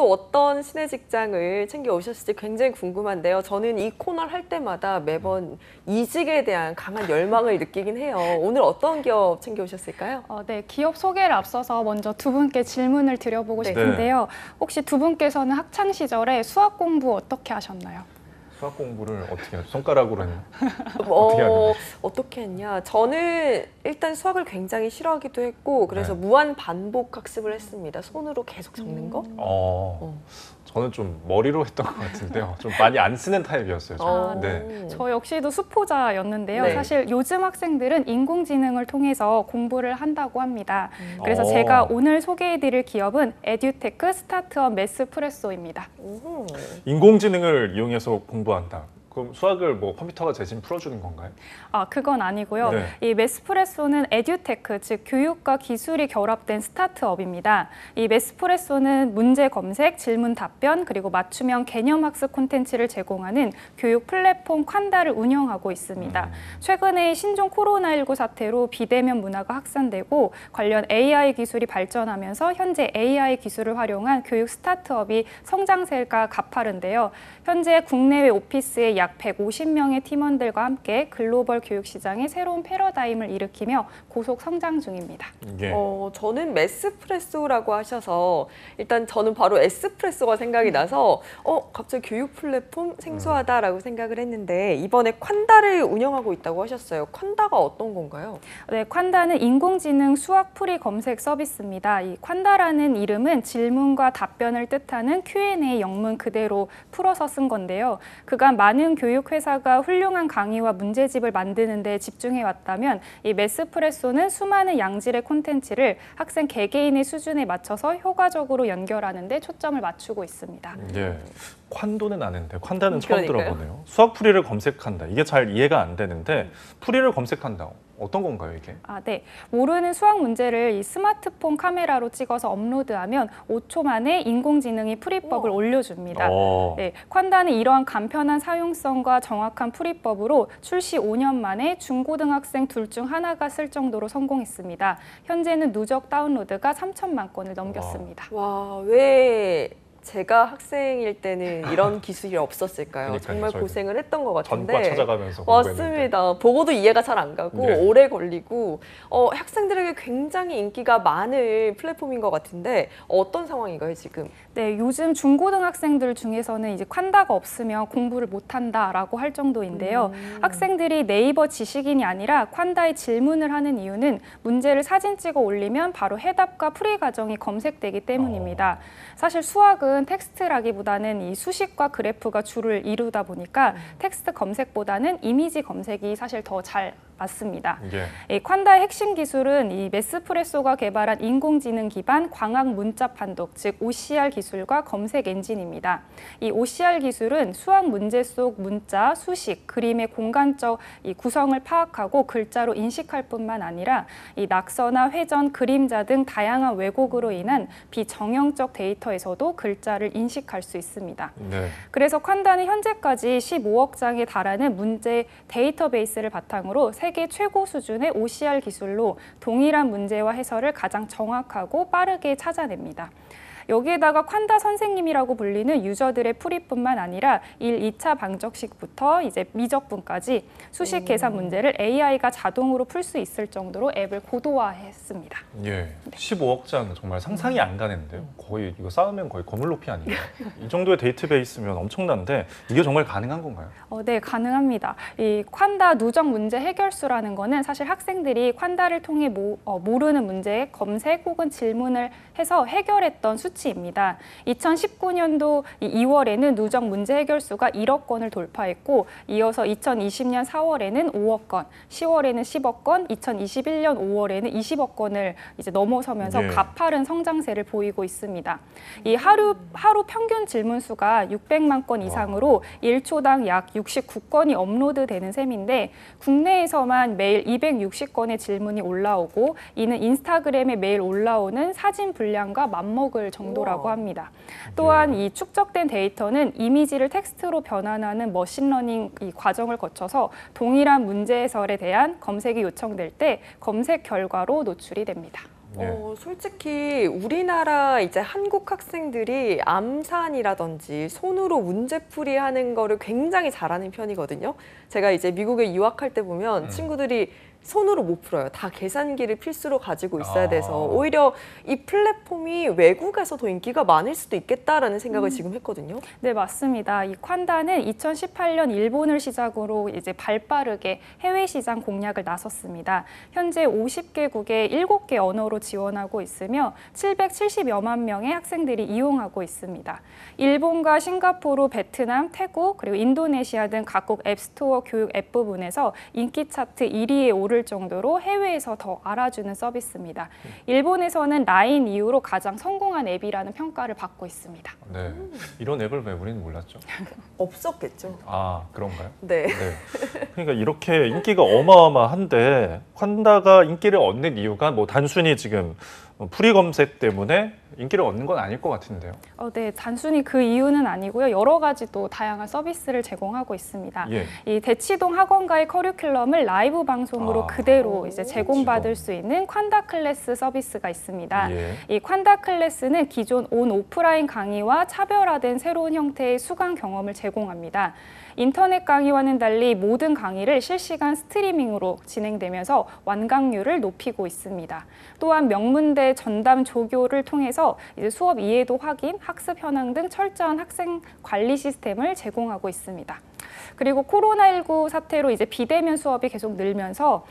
어떤 신의 직장을 챙겨 오셨을지 굉장히 궁금한데요. 저는 이 코너를 할 때마다 매번 이직에 대한 강한 열망을 느끼긴 해요. 오늘 어떤 기업 챙겨 오셨을까요? 네, 기업 소개를 앞서서 먼저 두 분께 질문을 드려보고 싶은데요. 혹시 두 분께서는 학창 시절에 수학 공부 어떻게 하셨나요? 수학 공부를 어떻게 하죠? 손가락으로 했나? 어떻게 하는 어떻게 했냐? 저는 일단 수학을 굉장히 싫어하기도 했고 그래서 무한 반복 학습을 했습니다. 손으로 계속 적는 거? 저는 좀 머리로 했던 것 같은데요. 좀 많이 안 쓰는 타입이었어요. 저는. 네. 저 역시도 수포자였는데요. 네. 사실 요즘 학생들은 인공지능을 통해서 공부를 한다고 합니다. 그래서 제가 오늘 소개해드릴 기업은 에듀테크 스타트업 매스프레소입니다. 인공지능을 이용해서 공부한다. 그럼 수학을 뭐 컴퓨터가 대신 풀어주는 건가요? 그건 아니고요. 이 매스프레소는 에듀테크, 즉 교육과 기술이 결합된 스타트업입니다. 이 매스프레소는 문제 검색, 질문 답변, 그리고 맞춤형 개념 학습 콘텐츠를 제공하는 교육 플랫폼 콴다를 운영하고 있습니다. 최근에 신종 코로나19 사태로 비대면 문화가 확산되고 관련 AI 기술이 발전하면서 현재 AI 기술을 활용한 교육 스타트업이 성장세가 가파른데요. 현재 국내외 오피스에 약 150명의 팀원들과 함께 글로벌 교육 시장의 새로운 패러다임을 일으키며 고속 성장 중입니다. 저는 매스프레소라고 하셔서 일단 저는 바로 에스프레소가 생각이 나서 갑자기 교육 플랫폼 생소하다라고 생각을 했는데 이번에 콴다를 운영하고 있다고 하셨어요. 콴다가 어떤 건가요? 네, 콴다는 인공지능 수학 풀이 검색 서비스입니다. 이 콴다라는 이름은 질문과 답변을 뜻하는 Q&A 영문 그대로 풀어서 쓴 건데요. 그간 많은 교육회사가 훌륭한 강의와 문제집을 만드는 데 집중해 왔다면 이 매스프레소는 수많은 양질의 콘텐츠를 학생 개개인의 수준에 맞춰서 효과적으로 연결하는 데 초점을 맞추고 있습니다. 콴도는 아는데 콴다는 처음 들어보네요. 수학 풀이를 검색한다. 이게 잘 이해가 안 되는데 풀이를 검색한다. 어떤 건가요, 이게? 네. 모르는 수학 문제를 이 스마트폰 카메라로 찍어서 업로드하면 5초 만에 인공지능이 풀이법을 올려줍니다. 네, 콴다는 이러한 간편한 사용성과 정확한 풀이법으로 출시 5년 만에 중고등학생 둘 중 하나가 쓸 정도로 성공했습니다. 현재는 누적 다운로드가 3천만 건을 넘겼습니다. 와, 왜 제가 학생일 때는 이런 기술이 없었을까요? 정말 고생을 했던 것 같은데. 전과 찾아가면서 맞습니다. 보고도 이해가 잘 안 가고 오래 걸리고 학생들에게 굉장히 인기가 많은 플랫폼인 것 같은데 어떤 상황인가요, 지금? 네, 요즘 중고등학생들 중에서는 이제 콴다가 없으면 공부를 못한다라고 할 정도인데요. 학생들이 네이버 지식인이 아니라 콴다에 질문을 하는 이유는 문제를 사진 찍어 올리면 바로 해답과 풀이 과정이 검색되기 때문입니다. 사실 수학은 텍스트라기보다는 이 수식과 그래프가 주를 이루다 보니까 텍스트 검색보다는 이미지 검색이 사실 더 잘 맞습니다. 이 콴다의 핵심 기술은 이 매스프레소가 개발한 인공지능 기반 광학 문자 판독, 즉 OCR 기술과 검색 엔진입니다. 이 OCR 기술은 수학 문제 속 문자, 수식, 그림의 공간적 이 구성을 파악하고 글자로 인식할 뿐만 아니라 이 낙서나 회전, 그림자 등 다양한 왜곡으로 인한 비정형적 데이터에서도 글자를 인식할 수 있습니다. 그래서 콴다는 현재까지 15억 장에 달하는 문제 데이터베이스를 바탕으로 세계 최고 수준의 OCR 기술로 동일한 문제와 해설을 가장 정확하고 빠르게 찾아냅니다. 여기에다가 콴다 선생님이라고 불리는 유저들의 풀이뿐만 아니라 1, 2차 방정식부터 이제 미적분까지 수식 계산 문제를 AI가 자동으로 풀 수 있을 정도로 앱을 고도화했습니다. 15억 장 정말 상상이 안 가는데요. 거의 이거 쌓으면 거의 건물 높이 아니에요. 이 정도의 데이터베이스면 엄청난데 이게 정말 가능한 건가요? 네, 가능합니다. 이 콴다 누적 문제 해결수라는 거는 사실 학생들이 콴다를 통해 모르는 문제에 검색 혹은 질문을 해서 해결했던 수치입니다. 2019년도 2월에는 누적 문제 해결수가 1억 건을 돌파했고 이어서 2020년 4월에는 5억 건, 10월에는 10억 건, 2021년 5월에는 20억 건을 이제 넘어서면서 가파른 성장세를 보이고 있습니다. 이 하루 평균 질문 수가 600만 건 이상으로 1초당 약 69건이 업로드되는 셈인데 국내에서만 매일 260건의 질문이 올라오고 이는 인스타그램에 매일 올라오는 사진 분량과 맞먹을 정도라고 합니다. 또한 이 축적된 데이터는 이미지를 텍스트로 변환하는 머신러닝 이 과정을 거쳐서 동일한 문제 해설에 대한 검색이 요청될 때 검색 결과로 노출이 됩니다. 솔직히 우리나라 이제 한국 학생들이 암산이라든지 손으로 문제풀이 하는 거를 굉장히 잘하는 편이거든요. 제가 이제 미국에 유학할 때 보면 친구들이 손으로 못 풀어요. 다 계산기를 필수로 가지고 있어야 돼서 오히려 이 플랫폼이 외국에서 더 인기가 많을 수도 있겠다라는 생각을 지금 했거든요. 네, 맞습니다. 이 콴다는 2018년 일본을 시작으로 이제 발빠르게 해외 시장 공략을 나섰습니다. 현재 50개국에 7개 언어로 지원하고 있으며 770여만 명의 학생들이 이용하고 있습니다. 일본과 싱가포르, 베트남, 태국, 그리고 인도네시아 등 각국 앱스토어 교육 앱 부분에서 인기 차트 1위에 오를 정도로 해외에서 더 알아주는 서비스입니다. 일본에서는 라인 이후로 가장 성공한 앱이라는 평가를 받고 있습니다. 네, 이런 앱을 왜 우리는 몰랐죠? 없었겠죠. 아, 그런가요? 네. 네. 그러니까 이렇게 인기가 어마어마한데 콴다가 인기를 얻는 이유가 뭐 단순히 지금 풀이 검색 때문에 인기를 얻는 건 아닐 것 같은데요. 네, 단순히 그 이유는 아니고요. 여러 가지 또 다양한 서비스를 제공하고 있습니다. 예. 이 대치동 학원가의 커리큘럼을 라이브 방송으로 그대로 이제 제공받을 수 있는 콴다 클래스 서비스가 있습니다. 예. 이 콴다 클래스는 기존 온 오프라인 강의와 차별화된 새로운 형태의 수강 경험을 제공합니다. 인터넷 강의와는 달리 모든 강의를 실시간 스트리밍으로 진행되면서 완강률을 높이고 있습니다. 또한 명문대 전담 조교를 통해서 이제 수업 이해도 확인, 학습 현황 등 철저한 학생 관리 시스템을 제공하고 있습니다. 그리고 코로나19 사태로 이제 비대면 수업이 계속 늘면서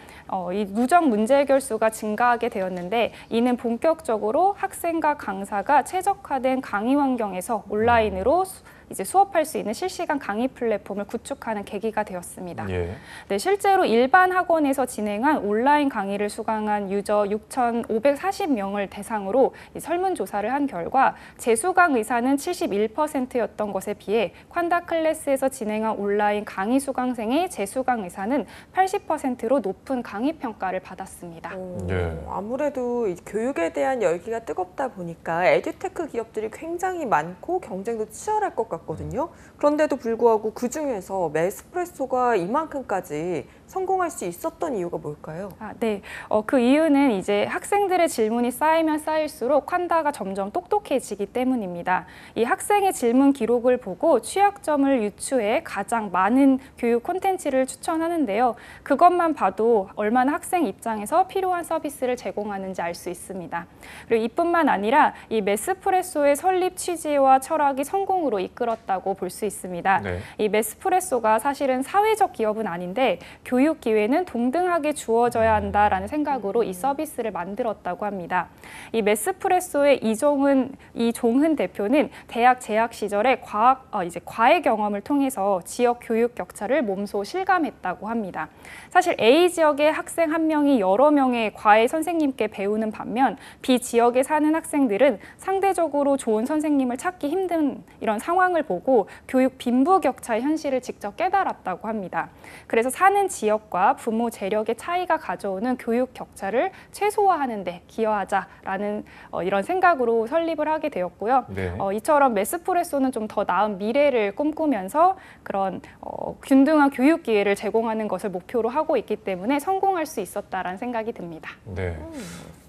이 누적 문제 해결 수가 증가하게 되었는데 이는 본격적으로 학생과 강사가 최적화된 강의 환경에서 온라인으로 이제 수업할 수 있는 실시간 강의 플랫폼을 구축하는 계기가 되었습니다. 예. 네, 실제로 일반 학원에서 진행한 온라인 강의를 수강한 유저 6,540명을 대상으로 이 설문조사를 한 결과 재수강 의사는 71%였던 것에 비해 콴다 클래스에서 진행한 온라인 강의 수강생의 재수강 의사는 80%로 높은 강의 평가를 받았습니다. 예. 아무래도 이 교육에 대한 열기가 뜨겁다 보니까 에듀테크 기업들이 굉장히 많고 경쟁도 치열할 것 같거든요. 그런데도 불구하고 그중에서 메스프레소가 이만큼까지 성공할 수 있었던 이유가 뭘까요? 네, 그 이유는 이제 학생들의 질문이 쌓이면 쌓일수록 콴다가 점점 똑똑해지기 때문입니다. 이 학생의 질문 기록을 보고 취약점을 유추해 가장 많은 교육 콘텐츠를 추천하는데요. 그것만 봐도 얼마나 학생 입장에서 필요한 서비스를 제공하는지 알 수 있습니다. 그리고 이뿐만 아니라 이 메스프레소의 설립 취지와 철학이 성공으로 이끌었다고 볼 수 있습니다. 네. 이 메스프레소가 사실은 사회적 기업은 아닌데 교육 기회는 동등하게 주어져야 한다라는 생각으로 이 서비스를 만들었다고 합니다. 이 메스프레소의 이종흔 대표는 대학 재학 시절에 과외 경험을 통해서 지역 교육 격차를 몸소 실감했다고 합니다. 사실 A 지역의 학생 한 명이 여러 명의 과외 선생님께 배우는 반면 B 지역에 사는 학생들은 상대적으로 좋은 선생님을 찾기 힘든 이런 상황을 보고 교육 빈부격차의 현실을 직접 깨달았다고 합니다. 그래서 사는 지역과 부모 재력의 차이가 가져오는 교육 격차를 최소화하는 데 기여하자라는 이런 생각으로 설립을 하게 되었고요. 네. 이처럼 메스프레소는 좀 더 나은 미래를 꿈꾸면서 그런 균등한 교육 기회를 제공하는 것을 목표로 하고 있기 때문에 성공할 수 있었다라는 생각이 듭니다. 네.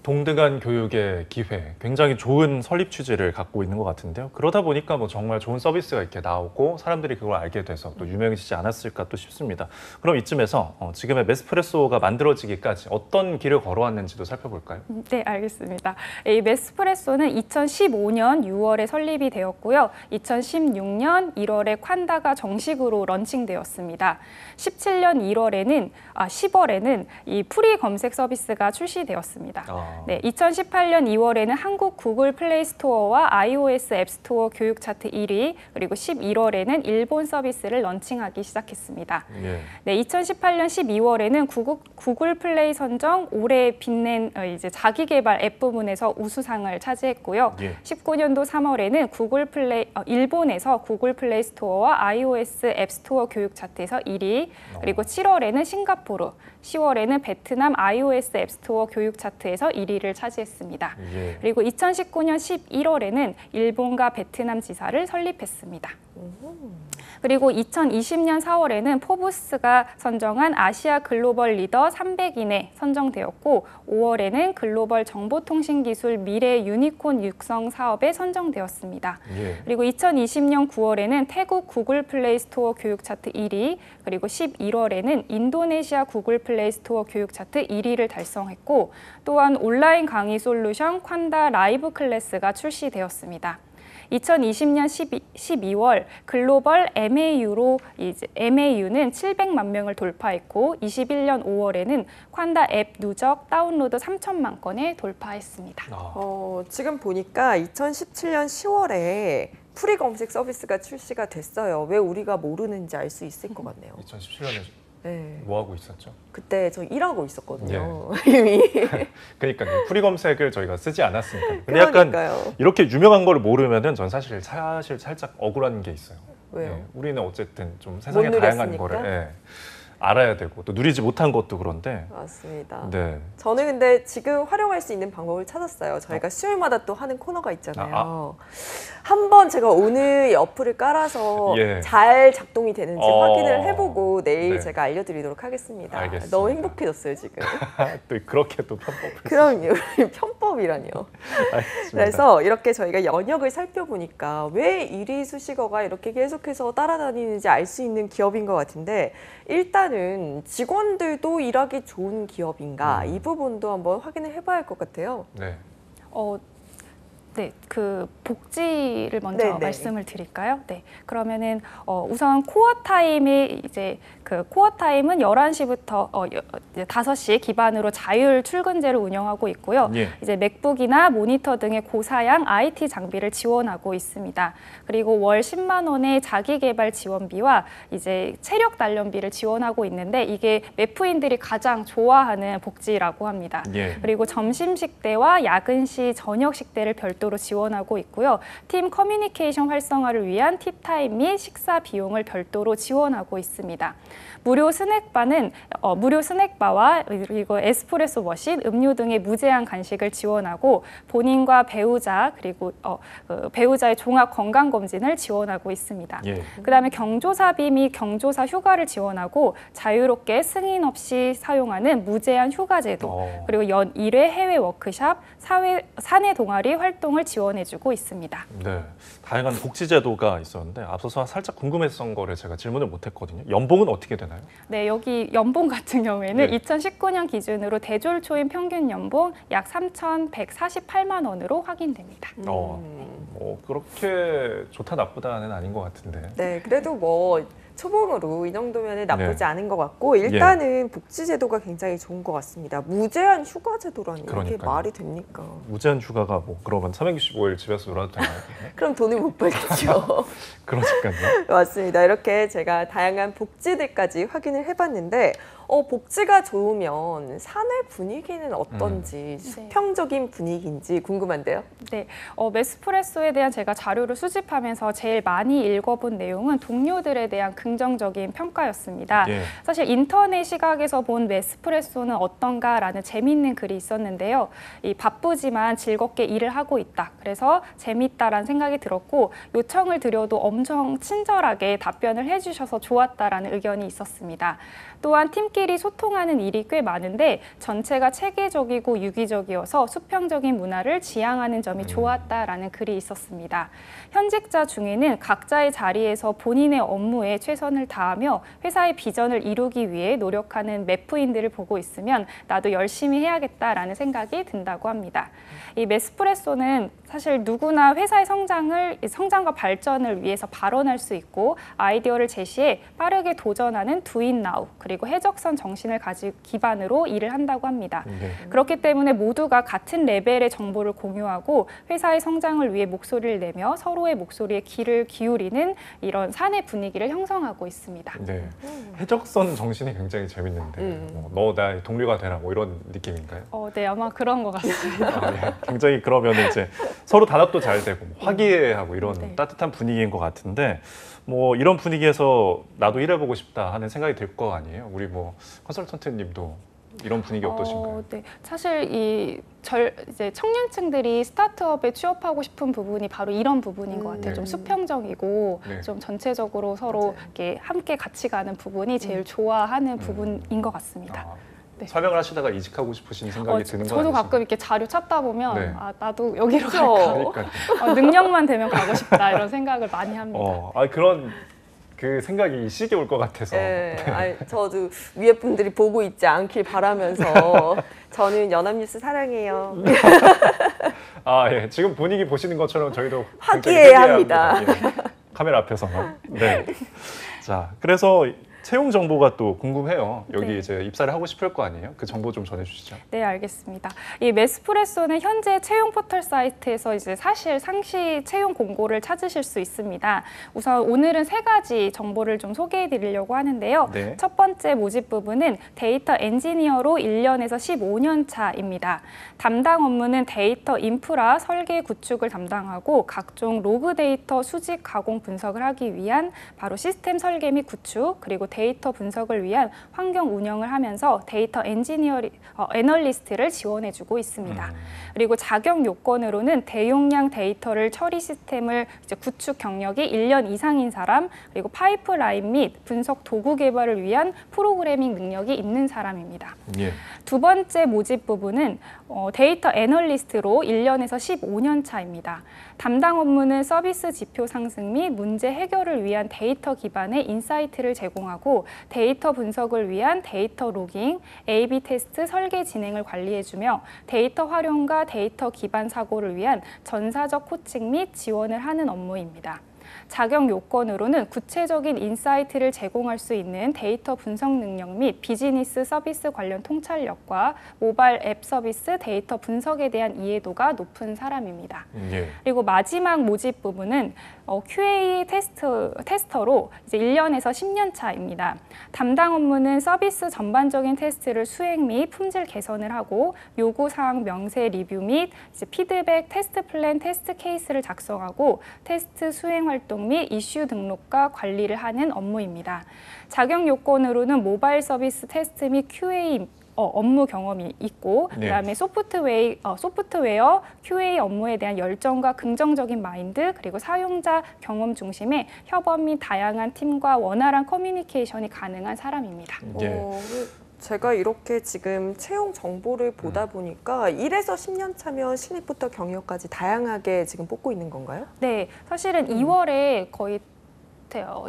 동등한 교육의 기회, 굉장히 좋은 설립 취지를 갖고 있는 것 같은데요. 그러다 보니까 뭐 정말 좋은 서비스가 이렇게 나오고 사람들이 그걸 알게 돼서 또 유명해지지 않았을까 또 싶습니다. 그럼 이쯤에서 지금의 메스프레소가 만들어지기까지 어떤 길을 걸어왔는지도 살펴볼까요? 네, 알겠습니다. 이 메스프레소는 2015년 6월에 설립이 되었고요. 2016년 1월에 콴다가 정식으로 런칭되었습니다. 17년 10월에는 이 프리 검색 서비스가 출시되었습니다. 네, 2018년 2월에는 한국 구글 플레이 스토어와 iOS 앱 스토어 교육 차트 1위, 그리고 11월에는 일본 서비스를 런칭하기 시작했습니다. 예. 네, 2018년 12월에는 구글 플레이 선정 올해 빛낸 이제 자기 개발 앱 부분에서 우수상을 차지했고요. 예. 19년도 3월에는 일본에서 구글 플레이 스토어와 iOS 앱 스토어 교육 차트에서 1위, 그리고 7월에는 싱가포르, 10월에는 베트남 iOS 앱 스토어 교육 차트에서 1위를 차지했습니다. 예. 그리고 2019년 11월에는 일본과 베트남 지사를 설립했습니다. 그리고 2020년 4월에는 포브스가 선정한 아시아 글로벌 리더 300인에 선정되었고 5월에는 글로벌 정보통신기술 미래 유니콘 육성 사업에 선정되었습니다. 예. 그리고 2020년 9월에는 태국 구글 플레이 스토어 교육 차트 1위, 그리고 11월에는 인도네시아 구글 플레이 스토어 교육 차트 1위를 달성했고 또한 온라인 강의 솔루션 콴다 라이브 클래스가 출시되었습니다. 2020년 12월 글로벌 MAU는 700만 명을 돌파했고 21년 5월에는 콴다 앱 누적 다운로드 3천만 건을 돌파했습니다. 지금 보니까 2017년 10월에 프리 검색 서비스가 출시가 됐어요. 왜 우리가 모르는지 알 수 있을 것 같네요. 2017년에 네. 뭐 하고 있었죠? 그때 저 일하고 있었거든요. 이미. 그러니까 프리 검색을 저희가 쓰지 않았으니까. 근데 약간 그러니까요. 이렇게 유명한 거를 모르면은 전 사실 살짝 억울한 게 있어요. 왜요? 예, 우리는 어쨌든 좀 세상의 못 다양한 누렸으니까? 거를 알아야 되고 또 누리지 못한 것도 그런데. 맞습니다. 네. 저는 근데 지금 활용할 수 있는 방법을 찾았어요. 저희가 수요일마다 또 하는 코너가 있잖아요. 한번 제가 오늘 이 어플을 깔아서 예. 잘 작동이 되는지 확인을 해보고 내일 네. 제가 알려드리도록 하겠습니다. 알겠습니다. 너무 행복해졌어요 지금. 또 그렇게 또 편법을. 그럼요. 편법이라뇨. 알겠습니다. 그래서 이렇게 저희가 연역을 살펴보니까 왜 1위 수식어가 이렇게 계속해서 따라다니는지 알 수 있는 기업인 것 같은데 일단은 직원들도 일하기 좋은 기업인가 이 부분도 한번 확인을 해봐야 할 것 같아요. 네. 네, 그 복지를 먼저 네네. 말씀을 드릴까요? 네, 그러면은 우선 코어 타임이 이제 그 코어 타임은 11시부터 5시 기반으로 자율 출근제를 운영하고 있고요. 예. 이제 맥북이나 모니터 등의 고사양 IT 장비를 지원하고 있습니다. 그리고 월 10만 원의 자기 개발 지원비와 이제 체력 단련비를 지원하고 있는데 이게 매프인들이 가장 좋아하는 복지라고 합니다. 예. 그리고 점심 식대와 야근 시 저녁 식대를 별도로 지원하고 있고요. 팀 커뮤니케이션 활성화를 위한 팁타임 및 식사 비용을 별도로 지원하고 있습니다. 무료 스낵바와 그리고 에스프레소 머신, 음료 등의 무제한 간식을 지원하고 본인과 배우자 그리고 배우자의 종합 건강 검진을 지원하고 있습니다. 예. 그다음에 경조사비 및 경조사 휴가를 지원하고 자유롭게 승인 없이 사용하는 무제한 휴가 제도, 그리고 연 1회 해외 워크샵, 사내 동아리 활동을 지원해주고 있습니다. 네, 다양한 복지 제도가 있었는데 앞서서 살짝 궁금했던 거를 제가 질문을 못했거든요. 연봉은 어떻게 되나요? 네, 여기 연봉 같은 경우에는 네. 2019년 기준으로 대졸초임 평균 연봉 약 3,148만 원으로 확인됩니다. 그렇게 좋다 나쁘다는 아닌 것 같은데. 네, 그래도 뭐 초봉으로 이 정도면 나쁘지 네. 않은 것 같고 일단은 복지 제도가 굉장히 좋은 것 같습니다. 무제한 휴가 제도라니 이게 그러니까요. 말이 됩니까? 무제한 휴가가 뭐 그러면 365일 집에서 놀아도 되나요? 그럼 돈을 못 벌겠죠. 그러니까요. 맞습니다. 이렇게 제가 다양한 복지들까지 확인을 해봤는데 복지가 좋으면 사내 분위기는 어떤지 수평적인 분위기인지 궁금한데요. 네, 메스프레소에 대한 제가 자료를 수집하면서 제일 많이 읽어본 내용은 동료들에 대한 긍정적인 평가였습니다. 예. 사실 인터넷 시각에서 본 메스프레소는 어떤가라는 재미있는 글이 있었는데요. 바쁘지만 즐겁게 일을 하고 있다. 그래서 재밌다라는 생각이 들었고 요청을 드려도 엄청 친절하게 답변을 해주셔서 좋았다라는 의견이 있었습니다. 또한 팀끼리 소통하는 일이 꽤 많은데 전체가 체계적이고 유기적이어서 수평적인 문화를 지향하는 점이 좋았다라는 글이 있었습니다. 현직자 중에는 각자의 자리에서 본인의 업무에 최선을 다하며 회사의 비전을 이루기 위해 노력하는 매프인들을 보고 있으면 나도 열심히 해야겠다라는 생각이 든다고 합니다. 이 메스프레소는 사실 누구나 회사의 성장과 발전을 위해서 발언할 수 있고 아이디어를 제시해 빠르게 도전하는 두잇나우 그리고 해적선 정신을 기반으로 일을 한다고 합니다. 네. 그렇기 때문에 모두가 같은 레벨의 정보를 공유하고 회사의 성장을 위해 목소리를 내며 서로의 목소리에 귀를 기울이는 이런 사내 분위기를 형성하고 있습니다. 네. 해적선 정신이 굉장히 재밌는데 너 나의 동료가 되라 뭐 이런 느낌인가요? 네, 아마 그런 것 같습니다. 예. 굉장히 그러면 이제 서로 단합도 잘 되고 화기애애하고 이런 네. 따뜻한 분위기인 것 같은데 뭐 이런 분위기에서 나도 일해보고 싶다 하는 생각이 들 거 아니에요? 우리 뭐 컨설턴트님도 이런 분위기 어떠신가요? 네, 사실 이제 청년층들이 스타트업에 취업하고 싶은 부분이 바로 이런 부분인 것 같아요. 네. 좀 수평적이고 네. 좀 전체적으로 서로 맞아요. 이렇게 함께 같이 가는 부분이 제일 좋아하는 부분인 것 같습니다. 아, 네. 설명을 하시다가 이직하고 싶으신 생각이 드는 건 저도 아니신가요? 가끔 이렇게 자료 찾다 보면 네. 아, 나도 여기로 그렇죠. 갈까? 그러니까 능력만 되면 가고 싶다 이런 생각을 많이 합니다. 그런 그 생각이 이 시기에 올 것 같아서 네, 저도 위에 분들이 보고 있지 않길 바라면서 저는 연합뉴스 사랑해요. 예. 지금 분위기 보시는 것처럼 저희도 굉장히 화기애애합니다. 화기애애합니다. 예. 카메라 앞에서만. 네. 자, 그래서 채용 정보가 또 궁금해요. 여기 네. 이제 입사를 하고 싶을 거 아니에요? 그 정보 좀 전해주시죠. 네, 알겠습니다. 이 메스프레소는 현재 채용 포털 사이트에서 이제 사실 상시 채용 공고를 찾으실 수 있습니다. 우선 오늘은 3가지 정보를 좀 소개해 드리려고 하는데요. 네. 첫 번째 모집 부분은 데이터 엔지니어로 1년에서 15년 차입니다. 담당 업무는 데이터 인프라 설계 구축을 담당하고 각종 로그 데이터 수집 가공 분석을 하기 위한 바로 시스템 설계 및 구축, 그리고 데이터 분석을 위한 환경 운영을 하면서 데이터 애널리스트를 지원해주고 있습니다. 그리고 자격 요건으로는 대용량 데이터를 처리 시스템을 이제 구축 경력이 1년 이상인 사람, 그리고 파이프라인 및 분석 도구 개발을 위한 프로그래밍 능력이 있는 사람입니다. 예. 두 번째 모집 부분은 데이터 애널리스트로 1년에서 15년 차입니다. 담당 업무는 서비스 지표 상승 및 문제 해결을 위한 데이터 기반의 인사이트를 제공하고 데이터 분석을 위한 데이터 로깅, A/B 테스트 설계 진행을 관리해주며 데이터 활용과 데이터 기반 사고를 위한 전사적 코칭 및 지원을 하는 업무입니다. 자격 요건으로는 구체적인 인사이트를 제공할 수 있는 데이터 분석 능력 및 비즈니스 서비스 관련 통찰력과 모바일 앱 서비스 데이터 분석에 대한 이해도가 높은 사람입니다. 예. 그리고 마지막 모집 부분은 QA 테스터로 이제 1년에서 10년 차입니다. 담당 업무는 서비스 전반적인 테스트를 수행 및 품질 개선을 하고 요구사항 명세 리뷰 및 이제 피드백, 테스트 플랜, 테스트 케이스를 작성하고 테스트 수행 활동 및 이슈 등록과 관리를 하는 업무입니다. 자격 요건으로는 모바일 서비스 테스트 및 QA 업무 경험이 있고 네. 그다음에 소프트웨어 QA 업무에 대한 열정과 긍정적인 마인드, 그리고 사용자 경험 중심의 협업 및 다양한 팀과 원활한 커뮤니케이션이 가능한 사람입니다. 예. 제가 이렇게 지금 채용 정보를 보다 보니까 1에서 10년 차면 신입부터 경력까지 다양하게 지금 뽑고 있는 건가요? 네, 사실은 2월에 거의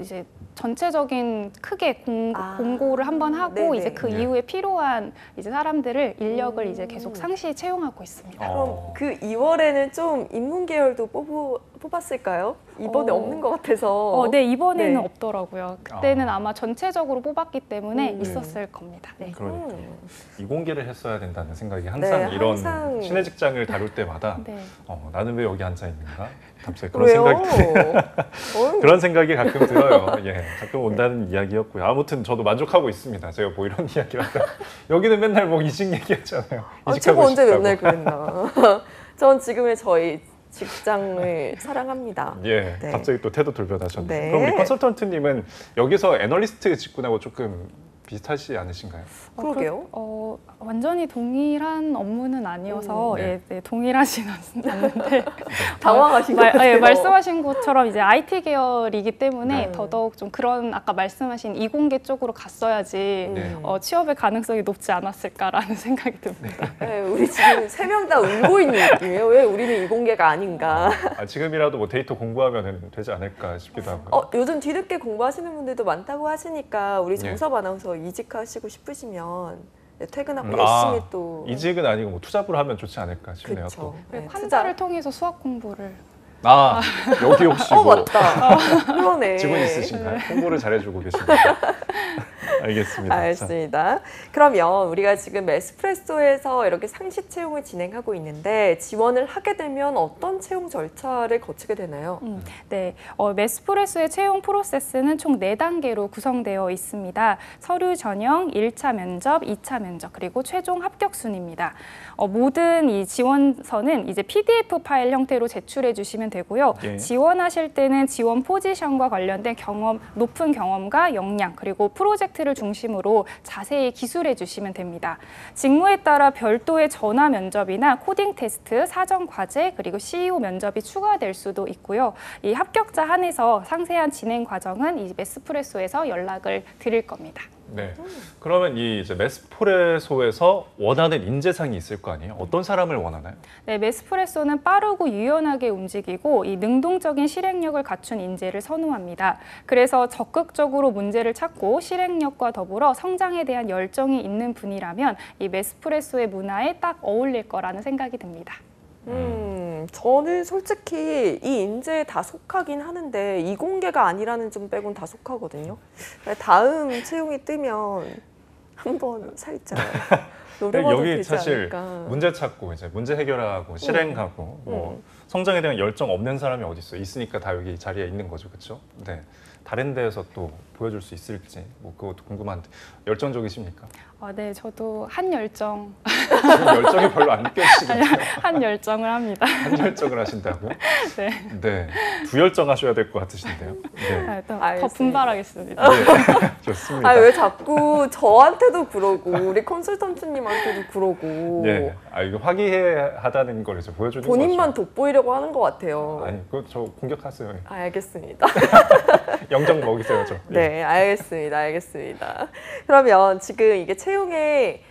이제 전체적인 크게 공고를 한번 하고 네네. 이제 그 네. 이후에 필요한 이제 사람들을 인력을 이제 계속 상시 채용하고 있습니다. 그럼 그 2월에는 좀 인문 계열도 뽑았을까요? 이번에 없는 것 같아서. 네, 이번에는 네. 없더라고요. 그때는 아마 전체적으로 뽑았기 때문에 네. 있었을 겁니다. 네. 그러니까요. 이공개를 했어야 된다는 생각이 항상 네, 이런 항상. 신의 직장을 다룰 때마다 네. 나는 왜 여기 앉아 있는가? 갑자기 그런 왜요? 생각이 그런 생각이 가끔 들어요. 예, 가끔 온다는 이야기였고요. 아무튼 저도 만족하고 있습니다. 제가 뭐 이런 이야기를 하다 여기는 맨날 뭐 이직 얘기하잖아요. 제가 이직하고 언제 싶다고. 맨날 그랬나. 전 지금의 저희 직장을 사랑합니다. 예, 네. 갑자기 또 태도 돌변하셨네요. 네. 그럼 우리 컨설턴트님은 여기서 애널리스트 직군하고 조금 비슷하지 않으신가요? 그러게요. 완전히 동일한 업무는 아니어서 네. 동일하지는 않는데 당황하신 것 같아요. 말씀하신 것처럼 이제 IT 계열이기 때문에 네. 더더욱 좀 그런 아까 말씀하신 이공계 쪽으로 갔어야지 네. 취업의 가능성이 높지 않았을까라는 생각이 듭니다. 네, 우리 지금 3명 다 울고 있는 느낌이에요. 왜 우리는 이공계가 아닌가. 지금이라도 뭐 데이터 공부하면 되지 않을까 싶기도 하고요. 요즘 뒤늦게 공부하시는 분들도 많다고 하시니까 우리 네. 정섭 아나운서 이직하시고 싶으면 퇴근하고 아, 열심히 또 이직은 아니고 뭐 투잡으로 하면 좋지 않을까 싶네요. 그쵸. 또. 네, 환자를 통해서 수학 공부를 여기 혹시 뭐 맞다. 그러네. 직원 있으신가요? 홍보를 잘해주고 계십니다. 알겠습니다. 알겠습니다. 그러면 우리가 지금 에스프레소에서 이렇게 상시 채용을 진행하고 있는데 지원을 하게 되면 어떤 채용 절차를 거치게 되나요? 네, 메스프레소의 채용 프로세스는 총 4단계로 구성되어 있습니다. 서류 전형, 1차 면접, 2차 면접, 그리고 최종 합격 순입니다. 모든 이 지원서는 이제 PDF 파일 형태로 제출해 주시면 되고요. 예. 지원하실 때는 지원 포지션과 관련된 높은 경험과 역량, 그리고 프로젝트를 상태를 중심으로 자세히 기술해 주시면 됩니다. 직무에 따라 별도의 전화 면접이나 코딩 테스트, 사전 과제, 그리고 CEO 면접이 추가될 수도 있고요. 이 합격자 한해서 상세한 진행 과정은 이 메스프레소에서 연락을 드릴 겁니다. 네. 그러면 이 이제 메스프레소에서 원하는 인재상이 있을 거 아니에요? 어떤 사람을 원하나요? 네, 메스프레소는 빠르고 유연하게 움직이고 이 능동적인 실행력을 갖춘 인재를 선호합니다. 그래서 적극적으로 문제를 찾고 실행력과 더불어 성장에 대한 열정이 있는 분이라면 이 메스프레소의 문화에 딱 어울릴 거라는 생각이 듭니다. 저는 솔직히 이 인재에 다 속하긴 하는데 이공계가 아니라는 점 빼곤 다 속하거든요. 다음 채용이 뜨면 한번 살짝 노려봐도 여기 되지 사실 않을까. 문제 찾고 이제 문제 해결하고 실행하고 뭐 성장에 대한 열정 없는 사람이 어디 있어요? 있으니까 다 여기 자리에 있는 거죠, 그렇죠? 네. 다른 데에서 또 보여줄 수 있을지 뭐 그것도 궁금한데 열정적이십니까? 네, 저도 한 열정, 지금 열정이 별로 안 느껴지시겠네요. 한 열정을 합니다. 한 열정을 하신다고요? 네. 네. 두 열정 하셔야 될 것 같으신데요. 네. 더 알겠습니다. 분발하겠습니다. 네. 좋습니다. 아, 왜 자꾸 저한테도 그러고 우리 컨설턴트님한테도 그러고 예. 이거 화기애애하다는 걸 이제 보여주는 본인만 거죠. 돋보이려고 하는 것 같아요. 아니, 그거 저 공격하세요. 알겠습니다. 영정 먹이세요, 저. 예. 네, 알겠습니다. 알겠습니다. 그러면 지금 이게 채용에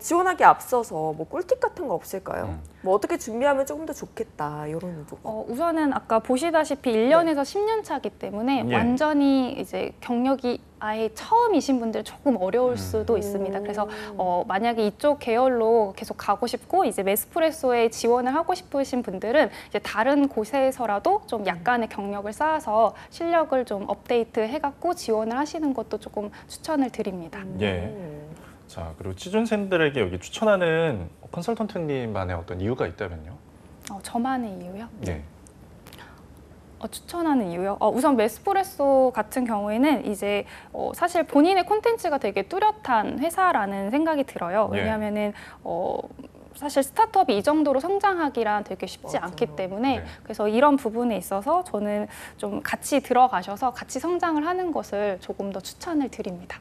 지원하기 앞서서 뭐 꿀팁 같은 거 없을까요? 뭐 어떻게 준비하면 조금 더 좋겠다 이런 부분. 우선은 아까 보시다시피 1년에서 10년 차기 때문에 예. 완전히 이제 경력이 아예 처음이신 분들 조금 어려울 수도 있습니다. 그래서 만약에 이쪽 계열로 계속 가고 싶고 이제 메스프레소에 지원을 하고 싶으신 분들은 이제 다른 곳에서라도 좀 약간의 경력을 쌓아서 실력을 좀 업데이트 해갖고 지원을 하시는 것도 조금 추천을 드립니다. 예. 자, 그리고 취준생들에게 여기 추천하는 컨설턴트님만의 어떤 이유가 있다면요? 저만의 이유요? 네. 추천하는 이유요? 우선 메스프레소 같은 경우에는 이제 사실 본인의 콘텐츠가 되게 뚜렷한 회사라는 생각이 들어요. 예. 왜냐하면은 사실 스타트업이 이 정도로 성장하기란 되게 쉽지 맞아요. 않기 때문에 네. 그래서 이런 부분에 있어서 저는 좀 같이 들어가셔서 같이 성장을 하는 것을 조금 더 추천을 드립니다.